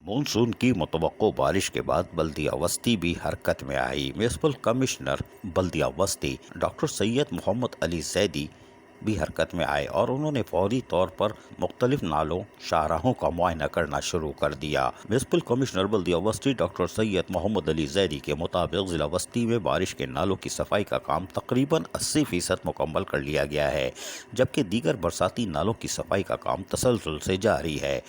Monsoon की मुतवक्को बारिश के बाद बल्दिया वस्ती भी हरकत में आई। म्यूनसिपल कमिश्नर बल्दिया वस्ती डॉक्टर सैयद मोहम्मद अली जैदी भी हरकत में आए और उन्होंने फौरी तौर पर मुख्तलिफ नालों शाहराहों का मुआयना करना शुरू कर दिया। म्यूनसिपल कमिश्नर बल्दिया वस्ती डॉक्टर सैयद मोहम्मद अली जैदी के मुताबिक जिला वस्ती में बारिश के नालों की सफाई का काम तकरीबन 80% मुकम्मल कर लिया गया है, जबकि दीगर बरसाती नालों की सफाई का काम तसलसल से जारी है।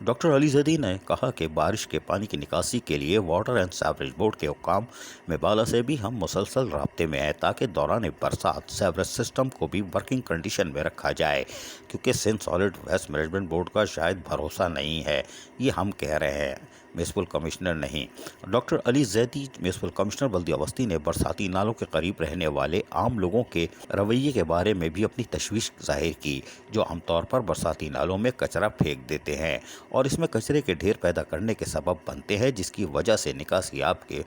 डॉक्टर अली जैदी ने कहा कि बारिश के पानी की निकासी के लिए वाटर एंड सीवरेज बोर्ड के हुक्काम में बाला से भी हम मुसलसल राब्ते में हैं ताकि दौरान बरसात सीवरेज सिस्टम को भी वर्किंग कंडीशन में रखा जाए, क्योंकि Sindh solid waste management board का शायद भरोसा नहीं है। ये हम कह रहे हैं, म्यूनसिपल कमिश्नर नहीं। Doctor Ali Zaidi municipal commissioner बल्दिया वस्ती ने बरसाती नालों के करीब रहने वाले आम लोगों के रवैये के बारे में भी अपनी तशवीश जाहिर की, जो आमतौर पर बरसाती नालों में कचरा फेंक देते हैं और इसमें कचरे के ढेर पैदा करने के सबब बनते हैं, जिसकी वजह से निकासी आपके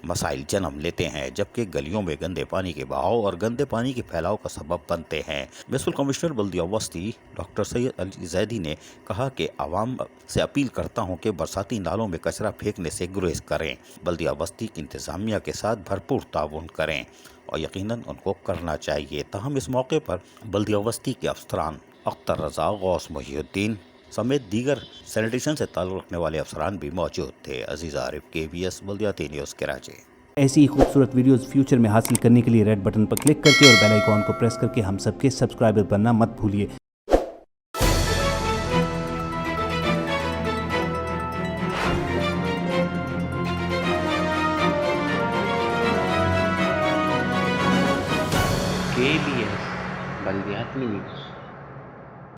मसाइल जन्म लेते हैं, जबकि गलियों में गंदे पानी के बहाव और गंदे पानी के फैलाव का सबब बनते हैं। म्यूनसिपल कमिश्नर बल्दिया वस्ती डॉक्टर सैयद अली जैदी ने कहा कि आवाम से अपील करता हूं कि बरसाती नालों में कचरा फेंकने से गुरेज करें, बल्दिया वस्ती की इंतजामिया के साथ भरपूर ताउन करें और यकीनन उनको करना चाहिए। ताहम इस मौके पर बल्दिया वस्ती के अफसरान अख्तर रजा, गौस मोहिउद्दीन समेत दीगर सैनिटेशन से ताल्लुक़ रखने वाले अफसरान भी मौजूद थे। अजीज़ आरिफ, KBS बल्दियाती न्यूज़ कराची। ऐसी ही खूबसूरत वीडियोस फ्यूचर में हासिल करने के लिए रेड बटन पर क्लिक करके और बेल आइकॉन को प्रेस करके हम सबके सब्सक्राइबर बनना मत भूलिए। KBS बल्दियाती न्यूज़।